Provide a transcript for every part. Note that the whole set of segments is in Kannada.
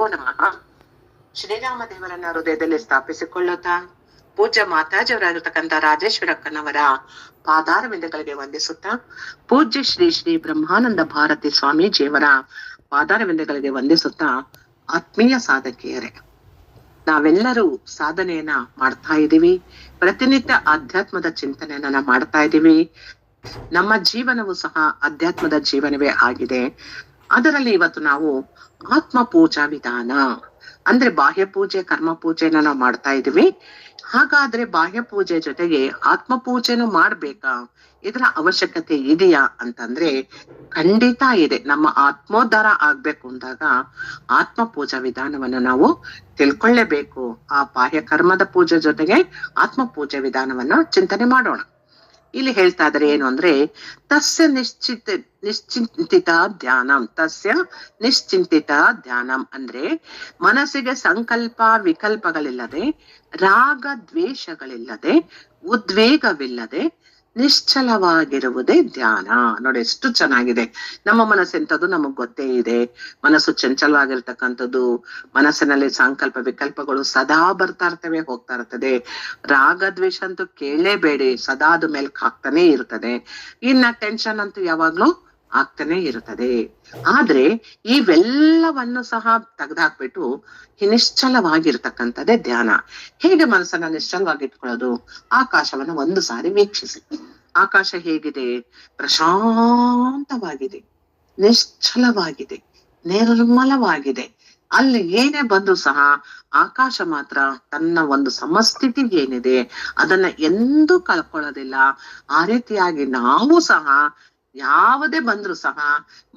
ನಮಃ. ಶ್ರೀರಾಮ ದೇವರನ್ನ ಹೃದಯದಲ್ಲಿ ಸ್ಥಾಪಿಸಿಕೊಳ್ಳುತ್ತಾ ಪೂಜ್ಯ ಮಾತಾಜಿಯವರಾಗಿರ್ತಕ್ಕಂಥ ರಾಜೇಶ್ವರಕ್ಕನವರ ಪಾದಾರವಿಂದಗಳಿಗೆ ವಂದಿಸುತ್ತಾ, ಪೂಜ್ಯ ಶ್ರೀ ಶ್ರೀ ಬ್ರಹ್ಮಾನಂದ ಭಾರತಿ ಸ್ವಾಮೀಜಿಯವರ ಪಾದಾರವಿಂದಗಳಿಗೆ ವಂದಿಸುತ್ತಾ, ಆತ್ಮೀಯ ಸಾಧಕಿಯರೇ, ನಾವೆಲ್ಲರೂ ಸಾಧನೆಯನ್ನ ಮಾಡ್ತಾ ಇದ್ದೀವಿ. ಪ್ರತಿನಿತ್ಯ ಆಧ್ಯಾತ್ಮದ ಚಿಂತನೆಯನ್ನ ಮಾಡ್ತಾ ಇದ್ದೀವಿ. ನಮ್ಮ ಜೀವನವು ಸಹ ಅಧ್ಯಾತ್ಮದ ಜೀವನವೇ ಆಗಿದೆ. ಅದರಲ್ಲಿ ಇವತ್ತು ನಾವು ಆತ್ಮ ಪೂಜಾ ವಿಧಾನ ಅಂದ್ರೆ ಬಾಹ್ಯ ಪೂಜೆ, ಕರ್ಮ ಪೂಜೆನ ನಾವು ಮಾಡ್ತಾ ಇದೀವಿ. ಹಾಗಾದ್ರೆ ಬಾಹ್ಯ ಪೂಜೆ ಜೊತೆಗೆ ಆತ್ಮ ಪೂಜೆನೂ ಮಾಡ್ಬೇಕಾ? ಇದರ ಅವಶ್ಯಕತೆ ಇದೆಯಾ ಅಂತಂದ್ರೆ ಖಂಡಿತ ಇದೆ. ನಮ್ಮ ಆತ್ಮೋದ್ಧಾರ ಆಗ್ಬೇಕು ಅಂದಾಗ ಆತ್ಮ ಪೂಜಾ ವಿಧಾನವನ್ನು ನಾವು ತಿಳ್ಕೊಳ್ಳೇಬೇಕು. ಆ ಬಾಹ್ಯ ಕರ್ಮದ ಪೂಜೆ ಜೊತೆಗೆ ಆತ್ಮ ಪೂಜೆ ವಿಧಾನವನ್ನ ಚಿಂತನೆ ಮಾಡೋಣ. ಇಲ್ಲಿ ಹೇಳ್ತಾ ಇದ್ದಾರೆ ಏನು ಅಂದ್ರೆ, ತಸ್ಯ ನಿಶ್ಚಿಂತಿತ ಧ್ಯಾನಂ. ತಸ್ಯ ನಿಶ್ಚಿಂತಿತ ಧ್ಯಾನಂ ಅಂದ್ರೆ ಮನಸ್ಸಿಗೆ ಸಂಕಲ್ಪ ವಿಕಲ್ಪಗಳಿಲ್ಲದೆ, ರಾಗ ದ್ವೇಷಗಳಿಲ್ಲದೆ, ಉದ್ವೇಗವಿಲ್ಲದೆ ನಿಶ್ಚಲವಾಗಿರುವುದೇ ಧ್ಯಾನ. ನೋಡಿ ಎಷ್ಟು ಚೆನ್ನಾಗಿದೆ. ನಮ್ಮ ಮನಸ್ಸೆಂಥದ್ದು ನಮಗ್ ಗೊತ್ತೇ ಇದೆ. ಮನಸ್ಸು ಚಂಚಲವಾಗಿರ್ತಕ್ಕಂಥದ್ದು. ಮನಸ್ಸಿನಲ್ಲಿ ಸಂಕಲ್ಪ ವಿಕಲ್ಪಗಳು ಸದಾ ಬರ್ತಾ ಇರ್ತವೆ, ಹೋಗ್ತಾ ಇರ್ತದೆ. ರಾಗ ದ್ವೇಷ ಅಂತೂ ಕೇಳಲೇಬೇಡಿ, ಸದಾ ಅದು ಮೆಲ್ಕ್ ಹಾಕ್ತಾನೆ ಇರ್ತದೆ. ಇನ್ನ ಟೆನ್ಷನ್ ಅಂತೂ ಯಾವಾಗ್ಲೂ ಆಗ್ತಾನೆ ಇರ್ತದೆ. ಆದ್ರೆ ಇವೆಲ್ಲವನ್ನು ಸಹ ತೆಗೆದುಹಾಕ್ಬಿಟ್ಟು ನಿಶ್ಚಲವಾಗಿರ್ತಕ್ಕಂಥದ್ದೇ ಧ್ಯಾನ. ಹೇಗೆ ಮನಸ್ಸನ್ನ ನಿಶ್ಚಲವಾಗಿಟ್ಕೊಳ್ಳೋದು? ಆಕಾಶವನ್ನ ಒಂದು ಸಾರಿ ವೀಕ್ಷಿಸಿ. ಆಕಾಶ ಹೇಗಿದೆ? ಪ್ರಶಾಂತವಾಗಿದೆ, ನಿಶ್ಚಲವಾಗಿದೆ, ನಿರ್ಮಲವಾಗಿದೆ. ಅಲ್ಲಿ ಏನೇ ಬಂದು ಸಹ ಆಕಾಶ ಮಾತ್ರ ತನ್ನ ಒಂದು ಸಮಸ್ಥಿತಿ ಏನಿದೆ ಅದನ್ನ ಎಂದೂ ಕಳ್ಕೊಳ್ಳೋದಿಲ್ಲ. ಆ ರೀತಿಯಾಗಿ ನಾವು ಸಹ ಯಾವುದೇ ಬಂದ್ರು ಸಹ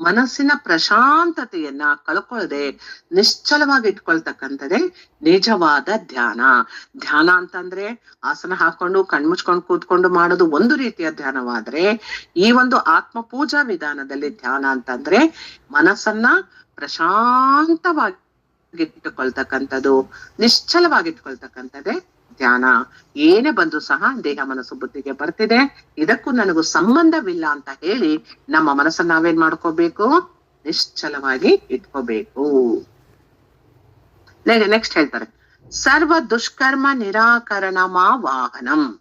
ಮನಸ್ಸಿನ ಪ್ರಶಾಂತತೆಯನ್ನ ಕಳ್ಕೊಳ್ಳದೆ ನಿಶ್ಚಲವಾಗಿ ಇಟ್ಕೊಳ್ತಕ್ಕಂಥದ್ದೇ ನಿಜವಾದ ಧ್ಯಾನ. ಧ್ಯಾನ ಅಂತಂದ್ರೆ ಆಸನ ಹಾಕೊಂಡು ಕಣ್ಮುಚ್ಕೊಂಡು ಕೂತ್ಕೊಂಡು ಮಾಡೋದು ಒಂದು ರೀತಿಯ ಧ್ಯಾನವಾದ್ರೆ, ಈ ಒಂದು ಆತ್ಮ ಪೂಜಾ ವಿಧಾನದಲ್ಲಿ ಧ್ಯಾನ ಅಂತಂದ್ರೆ ಮನಸ್ಸನ್ನ ಪ್ರಶಾಂತವಾಗಿ ಇಟ್ಟುಕೊಳ್ತಕ್ಕಂಥದ್ದು, ನಿಶ್ಚಲವಾಗಿಟ್ಕೊಳ್ತಕ್ಕಂಥದ್ದೇ ಧ್ಯಾನ. ಏನೇ ಬಂದ್ರು ಸಹ ದೇಹ ಮನಸ್ಸು ಬುದ್ಧಿಗೆ ಬರ್ತಿದೆ, ಇದಕ್ಕೂ ನನಗೂ ಸಂಬಂಧವಿಲ್ಲ ಅಂತ ಹೇಳಿ ನಮ್ಮ ಮನಸ್ಸನ್ನ ನಾವೇನ್ ಮಾಡ್ಕೋಬೇಕು? ನಿಶ್ಚಲವಾಗಿ ಇಟ್ಕೋಬೇಕು. ನೆಕ್ಸ್ಟ್ ಹೇಳ್ತಾರೆ, ಸರ್ವ ದುಷ್ಕರ್ಮ ನಿರಾಕರಣಮ ವಾಹನಂ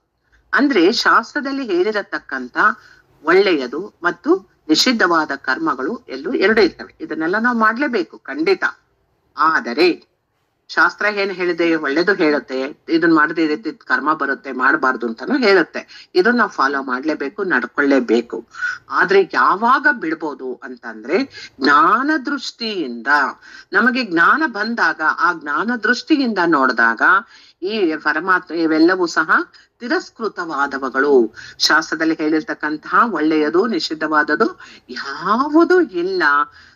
ಅಂದ್ರೆ ಶಾಸ್ತ್ರದಲ್ಲಿ ಹೇಳಿರತಕ್ಕಂತ ಒಳ್ಳೆಯದು ಮತ್ತು ನಿಷಿದ್ಧವಾದ ಕರ್ಮಗಳು ಎರಡು ಇರ್ತವೆ. ಇದನ್ನೆಲ್ಲ ನಾವು ಮಾಡ್ಲೇಬೇಕು ಖಂಡಿತ. ಆದರೆ ಶಾಸ್ತ್ರ ಏನ್ ಹೇಳಿದೆ? ಒಳ್ಳೇದು ಹೇಳುತ್ತೆ, ಇದನ್ ಮಾಡದೆ ಈ ರೀತಿ ಕರ್ಮ ಬರುತ್ತೆ, ಮಾಡಬಾರ್ದು ಅಂತಾನು ಹೇಳುತ್ತೆ. ಇದನ್ನ ನಾವು ಫಾಲೋ ಮಾಡ್ಲೇಬೇಕು, ನಡ್ಕೊಳ್ಳೇಬೇಕು. ಆದ್ರೆ ಯಾವಾಗ ಬಿಡ್ಬೋದು ಅಂತಂದ್ರೆ ಜ್ಞಾನ ದೃಷ್ಟಿಯಿಂದ. ನಮಗೆ ಜ್ಞಾನ ಬಂದಾಗ ಆ ಜ್ಞಾನ ದೃಷ್ಟಿಯಿಂದ ನೋಡಿದಾಗ ಈ ಪರಮಾತ್ಮ ಇವೆಲ್ಲವೂ ಸಹ ತಿರಸ್ಕೃತವಾದವುಗಳು. ಶಾಸ್ತ್ರದಲ್ಲಿ ಹೇಳಿರ್ತಕ್ಕಂತಹ ಒಳ್ಳೆಯದು ನಿಷಿದ್ಧವಾದದ್ದು ಯಾವುದೂ ಇಲ್ಲ.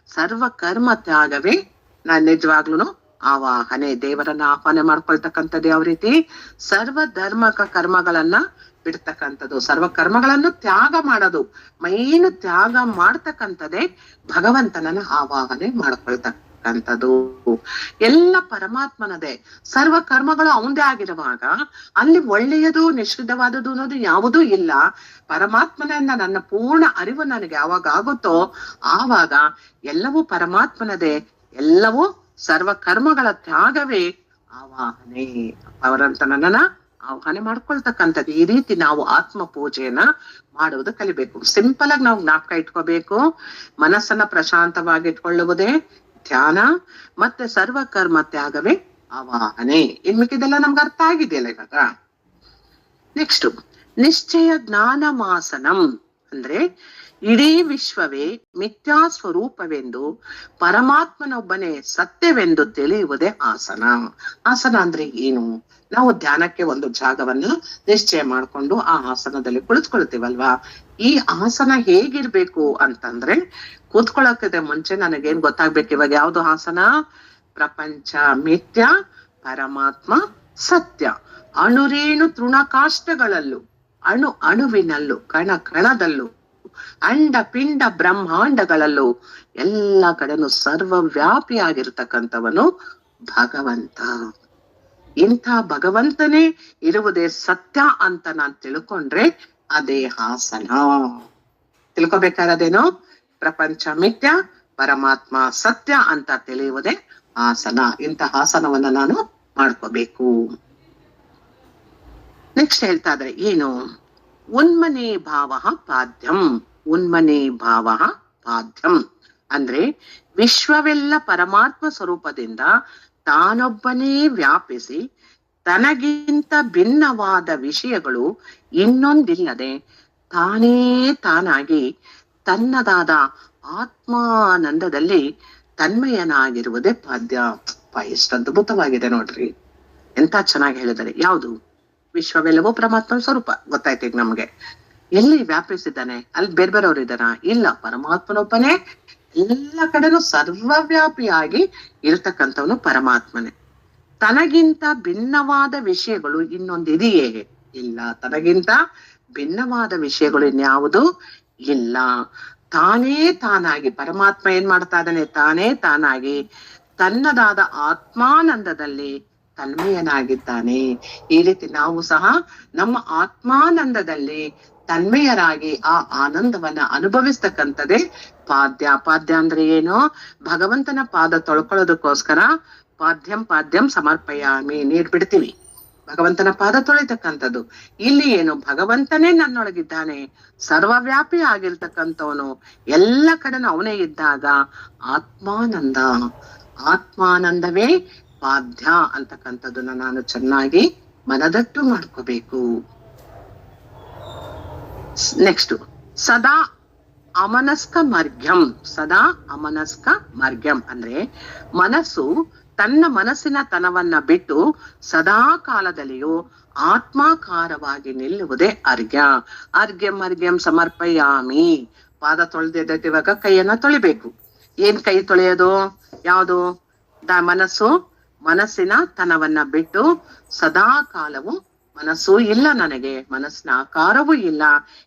ಸರ್ವ ಕರ್ಮ ತ್ಯಾಗವೇ ನಿಜವಾಗ್ಲೂ ಆವಾಹನೆ. ದೇವರನ್ನ ಆಹ್ವಾನ ಮಾಡ್ಕೊಳ್ತಕ್ಕಂಥದ್ದು ಯಾವ ರೀತಿ? ಸರ್ವ ಧರ್ಮಕ ಕರ್ಮಗಳನ್ನ ಬಿಡ್ತಕ್ಕಂಥದ್ದು, ಸರ್ವ ಕರ್ಮಗಳನ್ನು ತ್ಯಾಗ ಮಾಡೋದು. ಮೈನು ತ್ಯಾಗ ಮಾಡ್ತಕ್ಕಂಥದ್ದೇ ಭಗವಂತನನ್ನ ಆವಾಹನೆ ಮಾಡ್ಕೊಳ್ತಕ್ಕಂಥದ್ದು. ಎಲ್ಲ ಪರಮಾತ್ಮನದೇ. ಸರ್ವ ಕರ್ಮಗಳು ಅವಂದೇ ಆಗಿರುವಾಗ ಅಲ್ಲಿ ಒಳ್ಳೆಯದು ನಿಷಿದ್ಧವಾದದ್ದು ಅನ್ನೋದು ಯಾವುದೂ ಇಲ್ಲ. ಪರಮಾತ್ಮನನ್ನ ನನ್ನ ಪೂರ್ಣ ಅರಿವು ನನಗೆ ಯಾವಾಗ ಆಗುತ್ತೋ ಆವಾಗ ಎಲ್ಲವೂ ಪರಮಾತ್ಮನದೇ, ಎಲ್ಲವೂ ಸರ್ವ ಕರ್ಮಗಳ ತ್ಯಾಗವೇ ಆವಾಹನೆ. ಅವರಂತ ನನ್ನನ್ನ ಆವಾಹನೆ ಮಾಡ್ಕೊಳ್ತಕ್ಕಂಥದ್ದು. ಈ ರೀತಿ ನಾವು ಆತ್ಮ ಪೂಜೆಯನ್ನ ಮಾಡುವುದು ಕಲಿಬೇಕು. ಸಿಂಪಲ್ ಆಗಿ ನಾವು ಜ್ಞಾಪಕ ಇಟ್ಕೋಬೇಕು. ಮನಸ್ಸನ್ನ ಪ್ರಶಾಂತವಾಗಿ ಇಟ್ಕೊಳ್ಳುವುದೇ ಧ್ಯಾನ, ಮತ್ತೆ ಸರ್ವ ಕರ್ಮ ತ್ಯಾಗವೇ ಆವಾಹನೆ. ಇನ್ ಮಿಕ್ಕಿದೆಲ್ಲ ನಮ್ಗೆ ಅರ್ಥ ಆಗಿದೆಯಲ್ಲ ಇವಾಗ. ನೆಕ್ಸ್ಟ್, ನಿಶ್ಚಯ ಜ್ಞಾನ ಮಾಸನಂ ಅಂದ್ರೆ ಇಡೀ ವಿಶ್ವವೇ ಮಿಥ್ಯಾ ಸ್ವರೂಪವೆಂದು ಪರಮಾತ್ಮನೊಬ್ಬನೇ ಸತ್ಯವೆಂದು ತಿಳಿಯುವುದೇ ಆಸನ. ಆಸನ ಅಂದ್ರೆ ಏನು? ನಾವು ಧ್ಯಾನಕ್ಕೆ ಒಂದು ಜಾಗವನ್ನ ನಿಶ್ಚಯ ಮಾಡ್ಕೊಂಡು ಆ ಆಸನದಲ್ಲಿ ಕುಳಿತುಕೊಳ್ತೀವಲ್ವಾ. ಈ ಆಸನ ಹೇಗಿರ್ಬೇಕು ಅಂತಂದ್ರೆ, ಕೂತ್ಕೊಳ್ಳೋಕೆ ಮುಂಚೆ ನನಗೇನ್ ಗೊತ್ತಾಗ್ಬೇಕು? ಇವಾಗ ಯಾವ್ದು ಆಸನ? ಪ್ರಪಂಚ ಮಿಥ್ಯ, ಪರಮಾತ್ಮ ಸತ್ಯ. ಅಣುರೇಣು ತೃಣಕಾಷ್ಟಗಳಲ್ಲೂ, ಅಣುವಿನಲ್ಲೂ, ಕಣದಲ್ಲೂ, ಅಂಡ ಪಿಂಡ ಬ್ರಹ್ಮಾಂಡಗಳಲ್ಲೂ ಎಲ್ಲ ಕಡೆನೂ ಸರ್ವವ್ಯಾಪಿಯಾಗಿರ್ತಕ್ಕಂಥವನು ಭಗವಂತ. ಇಂಥ ಭಗವಂತನೇ ಇರುವುದೇ ಸತ್ಯ ಅಂತ ನಾನ್ ತಿಳ್ಕೊಂಡ್ರೆ ಅದೇ ಆಸನ. ತಿಳ್ಕೊಬೇಕಾದದೇನೋ? ಪ್ರಪಂಚ ಮಿಥ್ಯ, ಪರಮಾತ್ಮ ಸತ್ಯ ಅಂತ ತಿಳಿಯುವುದೇ ಆಸನ. ಇಂತಹ ಆಸನವನ್ನ ನಾನು ಮಾಡ್ಕೋಬೇಕು. ನೆಕ್ಸ್ಟ್ ಹೇಳ್ತಾ ಇದ್ರೆ ಏನು, ಉನ್ಮನೆ ಭಾವ ಪಾದ್ಯಂ. ಉನ್ಮನೆ ಭಾವ ಪಾದ್ಯಂ ಅಂದ್ರೆ ವಿಶ್ವವೆಲ್ಲ ಪರಮಾತ್ಮ ಸ್ವರೂಪದಿಂದ ತಾನೊಬ್ಬನೇ ವ್ಯಾಪಿಸಿ ತನಗಿಂತ ಭಿನ್ನವಾದ ವಿಷಯಗಳು ಇನ್ನೊಂದಿಲ್ಲದೆ ತಾನೇ ತಾನಾಗಿ ತನ್ನದಾದ ಆತ್ಮಾನಂದದಲ್ಲಿ ತನ್ಮಯನಾಗಿರುವುದೇ ಪಾದ್ಯ. ಎಷ್ಟು ಅದ್ಭುತವಾಗಿದೆ ನೋಡ್ರಿ, ಎಂತ ಚೆನ್ನಾಗಿ ಹೇಳಿದ್ದಾರೆ. ಯಾವುದು? ವಿಶ್ವವೆಲ್ಲವೂ ಪರಮಾತ್ಮ ಸ್ವರೂಪ. ಗೊತ್ತಾಯ್ತು ಈಗ ನಮ್ಗೆ. ಎಲ್ಲಿ ವ್ಯಾಪಿಸಿದ್ದಾನೆ? ಅಲ್ಲಿ ಬೇರೆ ಬೇರೆಯವ್ರು ಇದ್ದಾರ? ಇಲ್ಲ, ಪರಮಾತ್ಮನೊಬ್ಬನೇ ಎಲ್ಲ ಕಡೆನೂ ಸರ್ವವ್ಯಾಪಿಯಾಗಿ ಇರತಕ್ಕಂಥವನು ಪರಮಾತ್ಮನೇ. ತನಗಿಂತ ಭಿನ್ನವಾದ ವಿಷಯಗಳು ಇನ್ನೊಂದಿದೆಯೇ? ಇಲ್ಲ, ತನಗಿಂತ ಭಿನ್ನವಾದ ವಿಷಯಗಳು ಇನ್ಯಾವುದು ಇಲ್ಲ. ತಾನೇ ತಾನಾಗಿ ಪರಮಾತ್ಮ ಏನ್ ಮಾಡ್ತಾ ಇದ್ದಾನೆ? ತಾನೇ ತಾನಾಗಿ ತನ್ನದಾದ ಆತ್ಮಾನಂದದಲ್ಲಿ ತನ್ಮಯನಾಗಿದ್ದಾನೆ. ಈ ರೀತಿ ನಾವು ಸಹ ನಮ್ಮ ಆತ್ಮಾನಂದದಲ್ಲಿ ತನ್ಮಯರಾಗಿ ಆ ಆನಂದವನ್ನ ಅನುಭವಿಸ್ತಕ್ಕಂಥದ್ದೇ ಪಾದ್ಯ. ಪಾದ್ಯ ಅಂದ್ರೆ ಏನು? ಭಗವಂತನ ಪಾದ ತೊಳ್ಕೊಳ್ಳೋದಕ್ಕೋಸ್ಕರ ಪಾದ್ಯಂ ಪಾದ್ಯಂ ಸಮರ್ಪಯಾಮಿ ನೀರ್ ಬಿಡ್ತೀವಿ, ಭಗವಂತನ ಪಾದ ತೊಳಿತಕ್ಕಂಥದ್ದು. ಇಲ್ಲಿ ಏನು? ಭಗವಂತನೇ ನನ್ನೊಳಗಿದ್ದಾನೆ, ಸರ್ವವ್ಯಾಪಿ ಆಗಿರ್ತಕ್ಕಂಥವನು, ಎಲ್ಲ ಕಡೆನೂ ಅವನೇ ಇದ್ದಾಗ ಆತ್ಮಾನಂದ. ಆತ್ಮಾನಂದವೇ ಪಾದ್ಯ ಅಂತಕ್ಕಂಥದ್ದನ್ನ ನಾನು ಚೆನ್ನಾಗಿ ಮನದಟ್ಟು ಮಾಡ್ಕೋಬೇಕು. ನೆಕ್ಸ್ಟ್, ಸದಾ ಅಮನಸ್ಕ ಮರ್ಗ್ಯಂ. ಸದಾ ಅಮನಸ್ಕ ಮರ್ಗ್ಯಂ ಅಂದ್ರೆ ಮನಸ್ಸು ತನ್ನ ಮನಸ್ಸಿನ ತನವನ್ನ ಬಿಟ್ಟು ಸದಾ ಕಾಲದಲ್ಲಿಯೂ ಆತ್ಮಾಕಾರವಾಗಿ ನಿಲ್ಲುವುದೇ ಅರ್ಘ್ಯ. ಅರ್ಘ್ಯಂ ಅರ್ಘ್ಯಂ ಸಮರ್ಪಯಾಮಿ. ಪಾದ ತೊಳೆದಿವಾಗ ಕೈಯನ್ನ ತೊಳಿಬೇಕು. ಏನ್ ಕೈ ತೊಳೆಯೋದು? ಯಾವುದು? ಮನಸ್ಸಿನ ತನವನ್ನ ಬಿಟ್ಟು ಸದಾ ಕಾಲವು ಮನಸ್ಸು ಇಲ್ಲ, ನನಗೆ ಮನಸ್ಸಿನ ಆಕಾರವೂ ಇಲ್ಲ,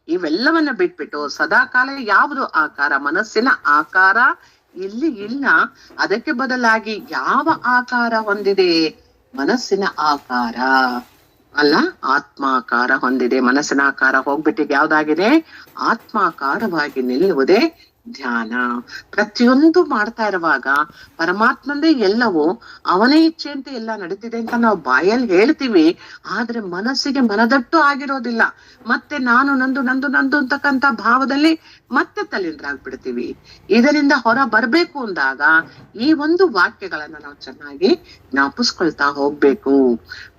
ಇವೆಲ್ಲವನ್ನ ಬಿಟ್ಬಿಟ್ಟು ಸದಾ ಕಾಲ ಯಾವುದು ಆಕಾರ? ಮನಸ್ಸಿನ ಆಕಾರ ಇಲ್ಲಿ ಇಲ್ಲ. ಅದಕ್ಕೆ ಬದಲಾಗಿ ಯಾವ ಆಕಾರ ಹೊಂದಿದೆ? ಮನಸ್ಸಿನ ಆಕಾರ ಅಲ್ಲ, ಆತ್ಮಾಕಾರ ಹೊಂದಿದೆ. ಮನಸ್ಸಿನ ಆಕಾರ ಹೋಗ್ಬಿಟ್ಟಿಗೆ ಯಾವ್ದಾಗಿದೆ? ಆತ್ಮಾಕಾರವಾಗಿ ನಿಲ್ಲುವುದೇ ಧ್ಯಾನ. ಪ್ರತಿಯೊಂದು ಮಾಡ್ತಾ ಇರುವಾಗ ಪರಮಾತ್ಮಂದೇ ಎಲ್ಲವೂ, ಅವನೇ ಇಚ್ಛೆ ಅಂತ ಎಲ್ಲ ನಡೀತಿದೆ ಅಂತ ನಾವು ಬಾಯಲ್ಲಿ ಹೇಳ್ತೀವಿ, ಆದ್ರೆ ಮನಸ್ಸಿಗೆ ಮನದಟ್ಟು ಆಗಿರೋದಿಲ್ಲ. ಮತ್ತೆ ನಾನು ನಂದು ನಂದು ನಂದು ಅಂತಕ್ಕಂಥ ಭಾವದಲ್ಲಿ ಮತ್ತೆ ತಲ್ಲೀನರಾಗ್ಬಿಡ್ತೀವಿ. ಇದರಿಂದ ಹೊರ ಬರ್ಬೇಕು ಅಂದಾಗ ಈ ಒಂದು ವಾಕ್ಯಗಳನ್ನ ನಾವು ಚೆನ್ನಾಗಿ ಜ್ಞಾಪಿಸ್ಕೊಳ್ತಾ ಹೋಗ್ಬೇಕು.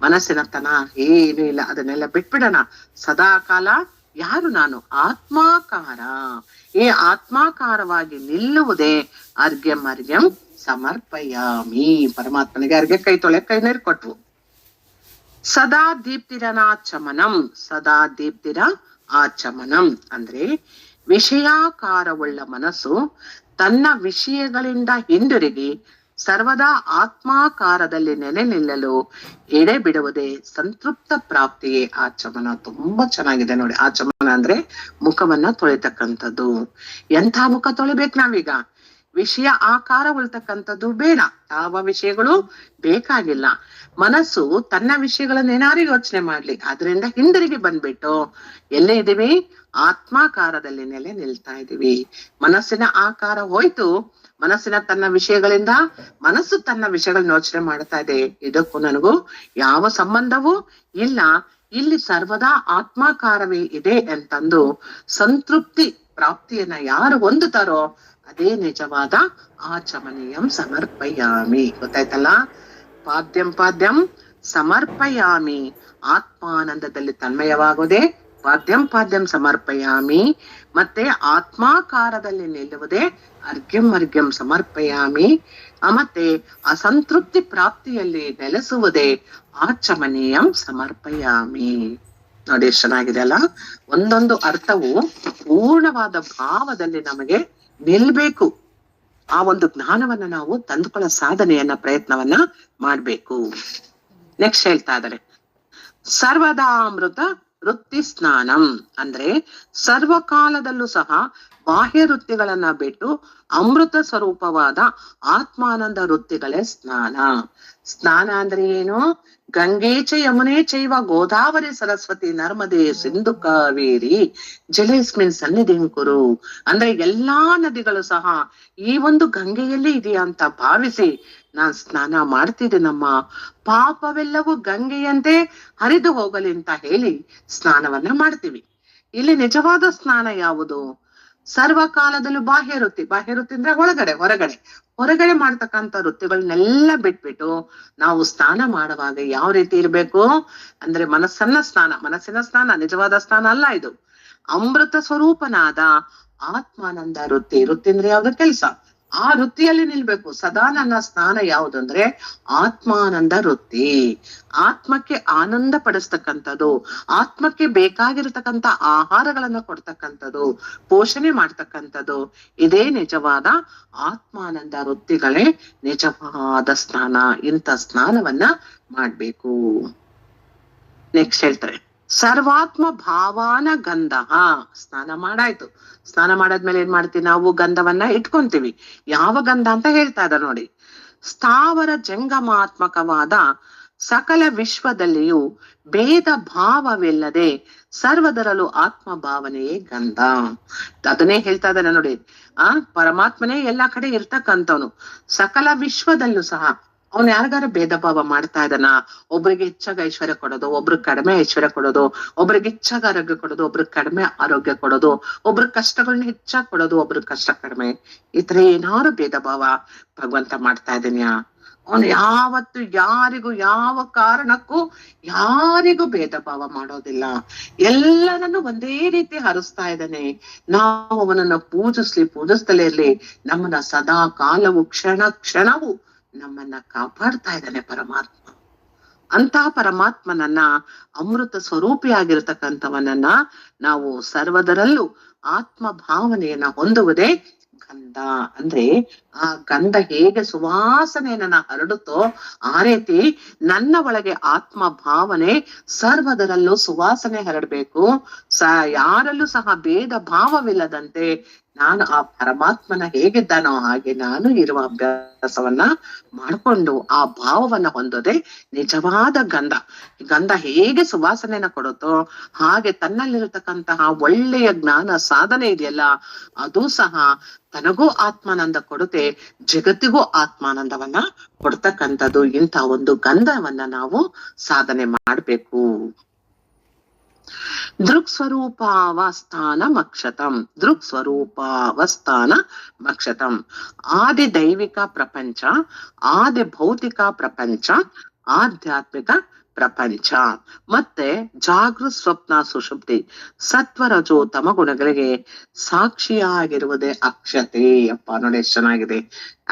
ಮನಸ್ಸಿನ ತನ ಏನು ಇಲ್ಲ, ಅದನ್ನೆಲ್ಲ ಬಿಟ್ಬಿಡೋಣ. ಸದಾ ಕಾಲ ಯಾರು? ನಾನು ಆತ್ಮಾಕಾರ. ಈ ಆತ್ಮಾಕಾರವಾಗಿ ನಿಲ್ಲುವುದೇ ಅರ್ಘ್ಯಂ ಅರ್ಘ್ಯಂ ಸಮರ್ಪಯಾಮಿ. ಪರಮಾತ್ಮನಿಗೆ ಅರ್ಘ್ಯ ಕೈ ತೊಳೆ ಕೈ ನೀರು ಕೊಟ್ವು. ಸದಾ ದೀಪ್ತಿರನಾಚಮನಂ. ಸದಾ ದೀಪ್ತಿರ ಆಚಮನಂ ಅಂದ್ರೆ ವಿಷಯಾಕಾರವುಳ್ಳ ಮನಸ್ಸು ತನ್ನ ವಿಷಯಗಳಿಂದ ಹಿಂದಿರುಗಿ ಸರ್ವದಾ ಆತ್ಮಾಕಾರದಲ್ಲಿ ನೆಲೆ ನಿಲ್ಲಲು ಎಡೆ ಬಿಡುವುದೇ ಸಂತೃಪ್ತ ಪ್ರಾಪ್ತಿಯೇ ಆಚಮನ. ತುಂಬಾ ಚೆನ್ನಾಗಿದೆ ನೋಡಿ. ಆಚಮನ ಅಂದ್ರೆ ಮುಖವನ್ನ ತೊಳಿತಕ್ಕಂಥದ್ದು. ಎಂಥ ಮುಖ ತೊಳಿಬೇಕು ನಾವೀಗ? ವಿಷಯ ಆಕಾರ ಉಳ್ತಕ್ಕಂಥದ್ದು ಬೇಡ, ಯಾವ ವಿಷಯಗಳು ಬೇಕಾಗಿಲ್ಲ. ಮನಸ್ಸು ತನ್ನ ವಿಷಯಗಳನ್ನೇನಾರು ಯೋಚನೆ ಮಾಡ್ಲಿ, ಅದರಿಂದ ಹಿಂದಿರುಗಿ ಬಂದ್ಬಿಟ್ಟು ಎಲ್ಲೇ ಇದೀವಿ? ಆತ್ಮಾಕಾರದಲ್ಲಿ ನೆಲೆ ನಿಲ್ತಾ ಇದೀವಿ. ಮನಸ್ಸಿನ ಆಕಾರ ಹೋಯ್ತು, ಮನಸ್ಸಿನ ತನ್ನ ವಿಷಯಗಳಿಂದ ಮನಸ್ಸು ತನ್ನ ವಿಷಯಗಳನ್ನ ಯೋಚನೆ ಮಾಡ್ತಾ ಇದೆ. ಇದಕ್ಕೂ ನನಗೂ ಯಾವ ಸಂಬಂಧವೂ ಇಲ್ಲ. ಇಲ್ಲಿ ಸರ್ವದಾ ಆತ್ಮಾಕಾರವೇ ಇದೆ ಅಂತಂದು ಸಂತೃಪ್ತಿ ಪ್ರಾಪ್ತಿಯನ್ನ ಯಾರು ಹೊಂದುತ್ತಾರೋ ಅದೇ ನಿಜವಾದ ಆಚಮನೀಯಂ ಸಮರ್ಪಯಾಮಿ. ಗೊತ್ತಾಯ್ತಲ್ಲ? ಪಾದ್ಯಂ ಪಾದ್ಯಂ ಸಮರ್ಪಯಾಮಿ. ಆತ್ಮಾನಂದದಲ್ಲಿ ತನ್ಮಯವಾಗುವುದೇ ಪಾದ್ಯಂ ಪಾದ್ಯಂ ಸಮರ್ಪಯಾಮಿ. ಮತ್ತೆ ಆತ್ಮಾಕಾರದಲ್ಲಿ ನಿಲ್ಲುವುದೇ ಅರ್ಘ್ಯಂ ಅರ್ಘ್ಯಂ ಸಮರ್ಪಯಾಮಿ. ಮತ್ತೆ ಅಸಂತೃಪ್ತಿ ಪ್ರಾಪ್ತಿಯಲ್ಲಿ ನೆಲೆಸುವುದೇ ಆಚಮನೀಯಂ ಸಮರ್ಪಯಾಮಿ. ನೋಡಿ ಎಷ್ಟು ಚೆನ್ನಾಗಿದೆ ಅಲ್ಲ? ಒಂದೊಂದು ಅರ್ಥವು ಪೂರ್ಣವಾದ ಭಾವದಲ್ಲಿ ನಮಗೆ ನಿಲ್ಬೇಕು. ಆ ಒಂದು ಜ್ಞಾನವನ್ನ ನಾವು ತಂದುಕೊಳ್ಳೋ ಸಾಧನೆಯನ್ನ ಪ್ರಯತ್ನವನ್ನ ಮಾಡ್ಬೇಕು. ನೆಕ್ಸ್ಟ್ ಹೇಳ್ತಾ ಇದ್ದಾರೆ, ಸರ್ವದಾಮೃತ ವೃತ್ತಿ ಸ್ನಾನಂ ಅಂದ್ರೆ ಸರ್ವಕಾಲದಲ್ಲೂ ಸಹ ಬಾಹ್ಯ ವೃತ್ತಿಗಳನ್ನ ಬಿಟ್ಟು ಅಮೃತ ಸ್ವರೂಪವಾದ ಆತ್ಮಾನಂದ ವೃತ್ತಿಗಳೇ ಸ್ನಾನ. ಸ್ನಾನ ಅಂದ್ರೆ ಏನು? ಗಂಗೇಚ ಯಮುನೆ ಚೈವ ಗೋದಾವರಿ ಸರಸ್ವತಿ ನರ್ಮದೆ ಸಿಂಧು ಕಾವೇರಿ ಜಲೇಸ್ಮಿನ್ ಸನ್ನಿಧಿಂ ಕುರು. ಅಂದ್ರೆ ಎಲ್ಲಾ ನದಿಗಳು ಸಹ ಈ ಒಂದು ಗಂಗೆಯಲ್ಲಿ ಇದೆಯಾ ಅಂತ ಭಾವಿಸಿ ನಾನ್ ಸ್ನಾನ ಮಾಡ್ತಿದ್ದೀನಮ್ಮ, ಪಾಪವೆಲ್ಲವೂ ಗಂಗೆಯಂತೆ ಹರಿದು ಹೋಗಲಿ ಅಂತ ಹೇಳಿ ಸ್ನಾನವನ್ನ ಮಾಡ್ತೀವಿ. ಇಲ್ಲಿ ನಿಜವಾದ ಸ್ನಾನ ಯಾವುದು? ಸರ್ವಕಾಲದಲ್ಲೂ ಬಾಹ್ಯ ವೃತ್ತಿ. ಬಾಹ್ಯ ವೃತ್ತಿ ಅಂದ್ರೆ ಹೊರಗಡೆ ಮಾಡ್ತಕ್ಕಂಥ ವೃತ್ತಿಗಳನ್ನೆಲ್ಲ ಬಿಟ್ಬಿಟ್ಟು ನಾವು ಸ್ನಾನ ಮಾಡುವಾಗ ಯಾವ ರೀತಿ ಇರ್ಬೇಕು ಅಂದ್ರೆ ಮನಸ್ಸಿನ ಸ್ನಾನ ನಿಜವಾದ ಸ್ನಾನ ಅಲ್ಲ ಇದು. ಅಮೃತ ಸ್ವರೂಪನಾದ ಆತ್ಮಾನಂದ ವೃತ್ತಿ ಅಂದ್ರೆ ಯಾವ್ದು? ಕೆಲಸ. ಆ ವೃತ್ತಿಯಲ್ಲಿ ನಿಲ್ಬೇಕು. ಸದಾ ನನ್ನ ಸ್ನಾನ ಯಾವುದು ಅಂದ್ರೆ ಆತ್ಮಾನಂದ ವೃತ್ತಿ. ಆತ್ಮಕ್ಕೆ ಆನಂದ ಪಡಿಸ್ತಕ್ಕಂಥದ್ದು, ಆತ್ಮಕ್ಕೆ ಬೇಕಾಗಿರತಕ್ಕಂಥ ಆಹಾರಗಳನ್ನ ಕೊಡ್ತಕ್ಕಂಥದ್ದು, ಪೋಷಣೆ ಮಾಡ್ತಕ್ಕಂಥದ್ದು, ಇದೇ ನಿಜವಾದ ಆತ್ಮಾನಂದ ವೃತ್ತಿಗಳೇ ನಿಜವಾದ ಸ್ನಾನ. ಇಂಥ ಸ್ನಾನವನ್ನ ಮಾಡ್ಬೇಕು. ನೆಕ್ಸ್ಟ್ ಹೇಳ್ತಾರೆ, ಸರ್ವಾತ್ಮ ಭಾವಾನ ಗಂಧ. ಸ್ನಾನ ಮಾಡಾಯ್ತು. ಸ್ನಾನ ಮಾಡಾದ್ಮೇಲೆ ಏನ್ ಮಾಡ್ತೀವಿ ನಾವು? ಗಂಧವನ್ನ ಇಟ್ಕೊಂತೀವಿ. ಯಾವ ಗಂಧ ಅಂತ ಹೇಳ್ತಾ ಇದ್ದಾರೆ ನೋಡಿ. ಸ್ಥಾವರ ಜಂಗಮಾತ್ಮಕವಾದ ಸಕಲ ವಿಶ್ವದಲ್ಲಿಯೂ ಭೇದ ಭಾವವಿಲ್ಲದೆ ಸರ್ವದರಲ್ಲೂ ಆತ್ಮ ಭಾವನೆಯೇ ಗಂಧ. ಅದನ್ನೇ ಹೇಳ್ತಾ ಇದ್ದಾನೆ ನೋಡಿ. ಪರಮಾತ್ಮನೇ ಎಲ್ಲಾ ಕಡೆ ಇರ್ತಕ್ಕಂಥವನು. ಸಕಲ ವಿಶ್ವದಲ್ಲೂ ಸಹ ಅವನು ಯಾರಿಗಾರ ಭೇದ ಭಾವ ಮಾಡ್ತಾ ಇದ್ದಾನ? ಒಬ್ರಿಗೆ ಹೆಚ್ಚಾಗಿ ಐಶ್ವರ್ಯ ಕೊಡೋದು, ಒಬ್ರಿಗೆ ಕಡಿಮೆ ಐಶ್ವರ್ಯ ಕೊಡೋದು, ಒಬ್ರಿಗೆ ಹೆಚ್ಚಾಗಿ ಆರೋಗ್ಯ ಕೊಡೋದು, ಒಬ್ರಿಗೆ ಕಡಿಮೆ ಆರೋಗ್ಯ ಕೊಡೋದು, ಒಬ್ರಿಗೆ ಕಷ್ಟಗಳನ್ನ ಹೆಚ್ಚಾಗಿ ಕೊಡೋದು, ಒಬ್ರಿಗೆ ಕಷ್ಟ ಕಡಿಮೆ, ಈ ತರ ಏನಾರು ಭೇದ ಭಾವ ಭಗವಂತ ಮಾಡ್ತಾ ಇದ್ದೀನ್ಯಾ? ಅವನು ಯಾವತ್ತು ಯಾರಿಗೂ ಯಾವ ಕಾರಣಕ್ಕೂ ಯಾರಿಗೂ ಭೇದ ಭಾವ ಮಾಡೋದಿಲ್ಲ. ಎಲ್ಲರನ್ನು ಒಂದೇ ರೀತಿ ಹರಿಸ್ತಾ ಇದ್ದಾನೆ. ನಾವು ಅವನನ್ನ ಪೂಜಿಸ್ದಲೇ ಇರ್ಲಿ, ನಮ್ಮನ್ನ ಸದಾ ಕಾಲವು ಕ್ಷಣವು ನಮ್ಮನ್ನ ಕಾಪಾಡ್ತಾ ಇದ್ದಾನೆ ಪರಮಾತ್ಮ. ಅಂತ ಪರಮಾತ್ಮನನ್ನ, ಅಮೃತ ಸ್ವರೂಪಿಯಾಗಿರ್ತಕ್ಕಂಥವನನ್ನ ನಾವು ಸರ್ವದರಲ್ಲೂ ಆತ್ಮ ಭಾವನೆಯನ್ನ ಹೊಂದುವುದೇ ಗಂಧ. ಅಂದ್ರೆ ಆ ಗಂಧ ಹೇಗೆ ಸುವಾಸನೆಯನ್ನ ಹರಡುತ್ತೋ ಆ ರೀತಿ ನನ್ನ ಒಳಗೆ ಆತ್ಮ ಭಾವನೆ ಸರ್ವದರಲ್ಲೂ ಸುವಾಸನೆ ಹರಡ್ಬೇಕು. ಯಾರಲ್ಲೂ ಸಹ ಭೇದ ಭಾವವಿಲ್ಲದಂತೆ ನಾನು ಆ ಪರಮಾತ್ಮನ ಹೇಗಿದ್ದಾನೋ ಹಾಗೆ ನಾನು ಇರುವ ಅಭ್ಯಾಸವನ್ನ ಮಾಡ್ಕೊಂಡು ಆ ಭಾವವನ್ನ ಹೊಂದೋದೆ ನಿಜವಾದ ಗಂಧ. ಗಂಧ ಹೇಗೆ ಸುವಾಸನೆಯನ್ನ ಕೊಡುತ್ತೋ ಹಾಗೆ ತನ್ನಲ್ಲಿರತಕ್ಕಂತಹ ಒಳ್ಳೆಯ ಜ್ಞಾನ ಸಾಧನೆ ಇದೆಯಲ್ಲ, ಅದು ಸಹ ತನಗೂ ಆತ್ಮಾನಂದ ಕೊಡುತ್ತೆ, ಜಗತ್ತಿಗೂ ಆತ್ಮಾನಂದವನ್ನ ಕೊಡ್ತಕ್ಕಂಥದ್ದು. ಇಂಥ ಒಂದು ಗಂಧವನ್ನ ನಾವು ಸಾಧನೆ ಮಾಡ್ಬೇಕು. ದೃಕ್ ಮಕ್ಷತಂ ಆದಿ ದೈವಿಕ ಪ್ರಪಂಚ, ಆದಿ ಭೌತಿಕ ಪ್ರಪಂಚ, ಆಧ್ಯಾತ್ಮಿಕ ಪ್ರಪಂಚ, ಮತ್ತೆ ಜಾಗೃತ್ ಸ್ವಪ್ನ ಸುಷುಪ್ತಿ ಸತ್ವರಜೋ ತಮ ಗುಣಗಳಿಗೆ ಸಾಕ್ಷಿಯಾಗಿರುವುದೇ ಅಕ್ಷತೆ. ಅಪ್ಪ ನೋಡಿ ಎಷ್ಟು ಚೆನ್ನಾಗಿದೆ.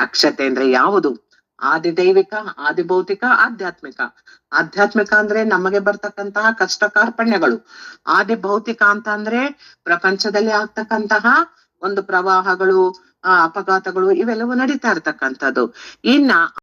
ಅಕ್ಷತೆ ಅಂದ್ರೆ ಯಾವುದು? ಆದಿ ದೈವಿಕ, ಆದಿ ಭೌತಿಕ, ಆಧ್ಯಾತ್ಮಿಕ ಅಂದ್ರೆ ನಮಗೆ ಬರ್ತಕ್ಕಂತಹ ಕಷ್ಟ ಕಾರ್ಪಣ್ಯಗಳು. ಆದಿ ಭೌತಿಕ ಅಂತ ಅಂದ್ರೆ ಪ್ರಪಂಚದಲ್ಲಿ ಆಗ್ತಕ್ಕಂತಹ ಒಂದು ಪ್ರವಾಹಗಳು, ಅಪಘಾತಗಳು, ಇವೆಲ್ಲವೂ ನಡೀತಾ ಇರ್ತಕ್ಕಂಥದ್ದು. ಇನ್ನ